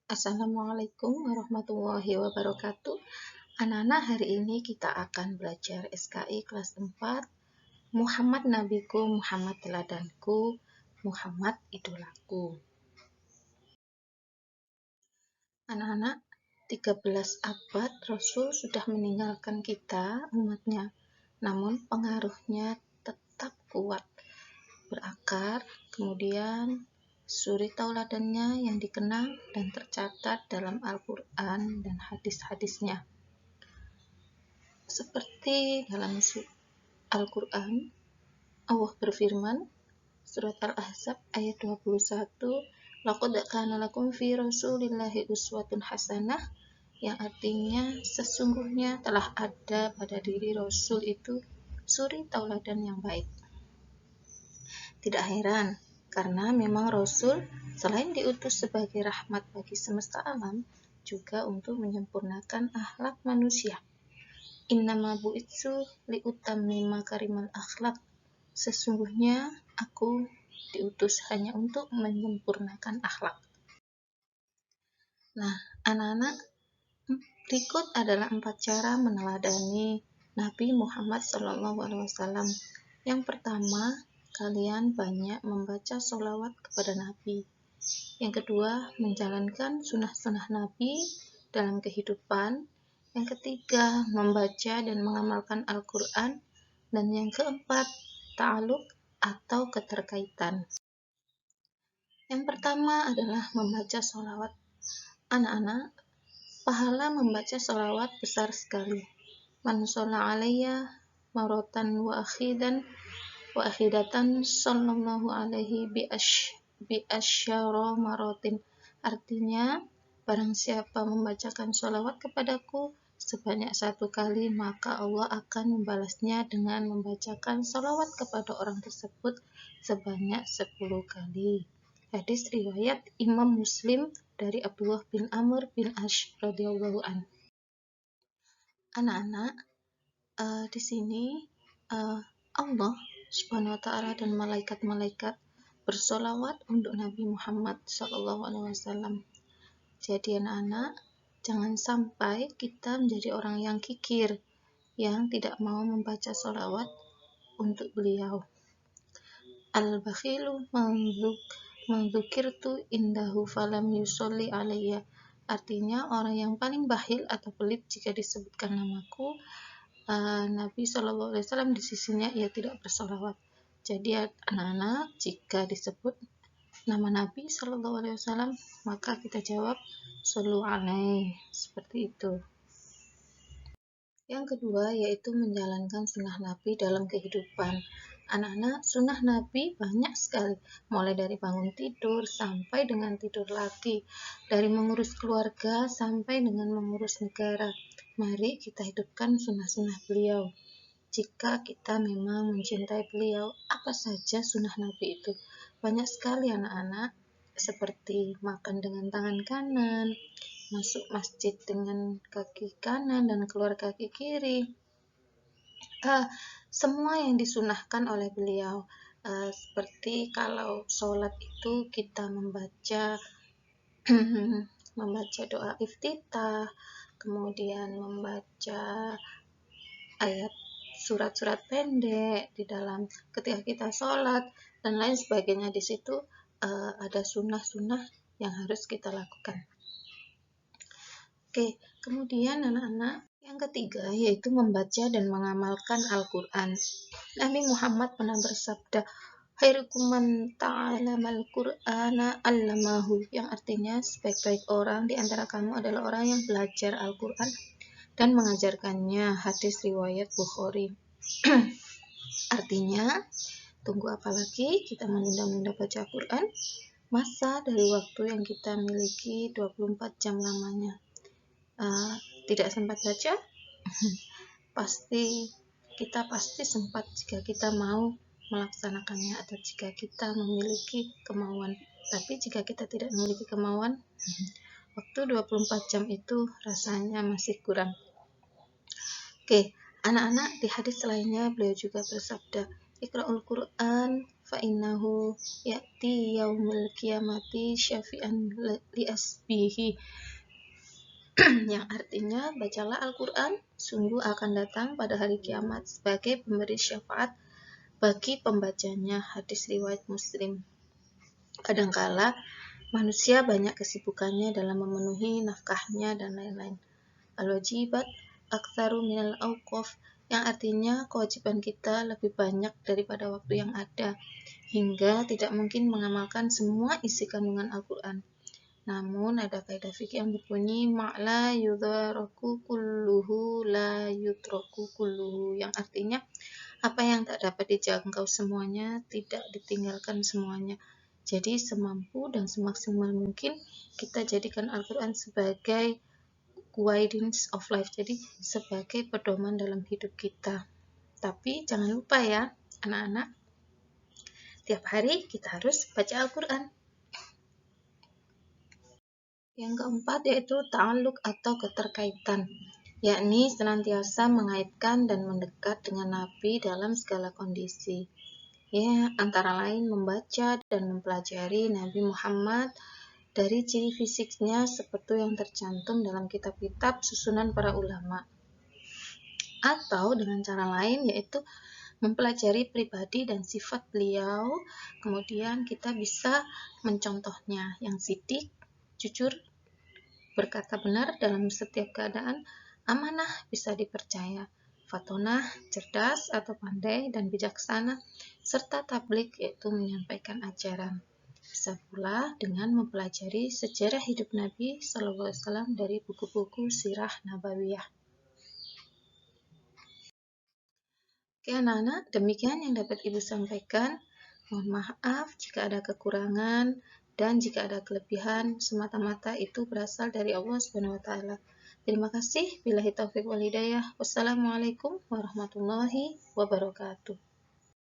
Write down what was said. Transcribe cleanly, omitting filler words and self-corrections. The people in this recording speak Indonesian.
Assalamualaikum warahmatullahi wabarakatuh. Anak-anak, hari ini kita akan belajar SKI kelas 4. Muhammad Nabiku, Muhammad teladanku, Muhammad idolaku. Anak-anak, 13 abad Rasul sudah meninggalkan kita, umatnya. Namun pengaruhnya tetap kuat, berakar, kemudian suri tauladannya yang dikenang dan tercatat dalam Al-Quran dan hadis-hadisnya. Seperti dalam Al-Quran, Allah berfirman, surat Al-Ahzab ayat 21, laqad kana lakum fi rasulillahi uswatun hasanah, yang artinya sesungguhnya telah ada pada diri Rasul itu suri tauladan yang baik. Tidak heran, karena memang Rasul selain diutus sebagai rahmat bagi semesta alam, juga untuk menyempurnakan akhlak manusia. Innama bu'itsu liutammima karimal akhlak. Sesungguhnya aku diutus hanya untuk menyempurnakan akhlak. Nah, anak-anak, berikut adalah 4 cara meneladani Nabi Muhammad SAW. Yang pertama, kalian banyak membaca sholawat kepada Nabi. Yang kedua, menjalankan sunnah-sunnah Nabi dalam kehidupan. Yang ketiga, membaca dan mengamalkan Al-Quran. Dan yang keempat, ta'aluk atau keterkaitan. Yang pertama adalah membaca sholawat. Anak-anak, pahala membaca sholawat besar sekali. Man sholla alayya maratan wa akhidatan sallallahu alaihi bi asyara maratin. Artinya, barang siapa membacakan sholawat kepadaku sebanyak 1 kali, maka Allah akan membalasnya dengan membacakan sholawat kepada orang tersebut sebanyak 10 kali. Hadis riwayat Imam Muslim dari Abdullah bin Amr bin Ash radhiyallahu an. Anak-anak, di sini Allah Subhanahu wa Ta'ala dan malaikat-malaikat bersolawat untuk Nabi Muhammad SAW. Jadi anak-anak, jangan sampai kita menjadi orang yang kikir, yang tidak mau membaca sholawat untuk beliau. Al-bakhilu mandzukirtu indahu falam yusolli alayya. Artinya, orang yang paling bakhil atau pelit jika disebutkan namaku, Nabi SAW di sisinya ia tidak bersolawat. Jadi anak-anak, jika disebut nama Nabi SAW, maka kita jawab shollu alaihi, seperti itu. Yang kedua yaitu menjalankan sunnah Nabi dalam kehidupan. Anak-anak, sunnah Nabi banyak sekali, mulai dari bangun tidur sampai dengan tidur lagi, dari mengurus keluarga sampai dengan mengurus negara. Mari kita hidupkan sunnah-sunnah beliau. Jika kita memang mencintai beliau, apa saja sunnah Nabi itu? Banyak sekali anak-anak, seperti makan dengan tangan kanan, masuk masjid dengan kaki kanan dan keluar kaki kiri. Semua yang disunahkan oleh beliau, seperti kalau sholat itu kita membaca doa iftitah, kemudian membaca ayat surat-surat pendek di dalam ketika kita sholat dan lain sebagainya. Di situ ada sunnah-sunnah yang harus kita lakukan. Oke, kemudian anak-anak, yang ketiga yaitu membaca dan mengamalkan Al-Quran. Nabi Muhammad pernah bersabda, khairukum man ta'alamal Qur'ana 'allamahu, yang artinya sebaik-baik orang di antara kamu adalah orang yang belajar Al-Quran dan mengajarkannya. Hadis riwayat Bukhari. Artinya, tunggu apa lagi kita menunda-nunda baca Quran? Masa dari waktu yang kita miliki 24 jam lamanya tidak sempat baca? Kita pasti sempat jika kita mau melaksanakannya atau jika kita memiliki kemauan. Tapi jika kita tidak memiliki kemauan, waktu 24 jam itu rasanya masih kurang. Oke, anak-anak, di hadis lainnya beliau juga bersabda, Iqra'ul Quran fa innahu ya'ti yaumul qiyamati syafi'an li asbihi. Yang artinya, bacalah Al-Quran, sungguh akan datang pada hari kiamat sebagai pemberi syafaat bagi pembacanya. Hadis riwayat Muslim. Kadangkala manusia banyak kesibukannya dalam memenuhi nafkahnya dan lain-lain. Al-wajibat aktsaru minal auqaf, yang artinya kewajiban kita lebih banyak daripada waktu yang ada, hingga tidak mungkin mengamalkan semua isi kandungan Al-Quran. Namun ada kaidah fikih yang berbunyi ma'la yudraku kulluhu la yutraku kulluhu, yang artinya apa yang tak dapat dijangkau semuanya tidak ditinggalkan semuanya. Jadi semampu dan semaksimal mungkin kita jadikan Al-Quran sebagai guidance of life, jadi sebagai pedoman dalam hidup kita. Tapi jangan lupa ya anak-anak, tiap hari kita harus baca Al-Quran. Yang keempat yaitu ta'alluq atau keterkaitan, yakni senantiasa mengaitkan dan mendekat dengan Nabi dalam segala kondisi. Ya, antara lain membaca dan mempelajari Nabi Muhammad dari ciri fisiknya seperti yang tercantum dalam kitab-kitab susunan para ulama. Atau dengan cara lain yaitu mempelajari pribadi dan sifat beliau, kemudian kita bisa mencontohnya, yang sidik, jujur, berkata benar dalam setiap keadaan, amanah, bisa dipercaya, fatonah, cerdas atau pandai dan bijaksana, serta tablik, yaitu menyampaikan ajaran. Bisa pula dengan mempelajari sejarah hidup Nabi SAW dari buku-buku sirah nabawiyah. Oke anak-anak, demikian yang dapat Ibu sampaikan. Mohon maaf jika ada kekurangan dan jika ada kelebihan, semata-mata itu berasal dari Allah Subhanahu wa taala. Terima kasih. Billahi taufiq wal hidayah. Wassalamualaikum warahmatullahi wabarakatuh.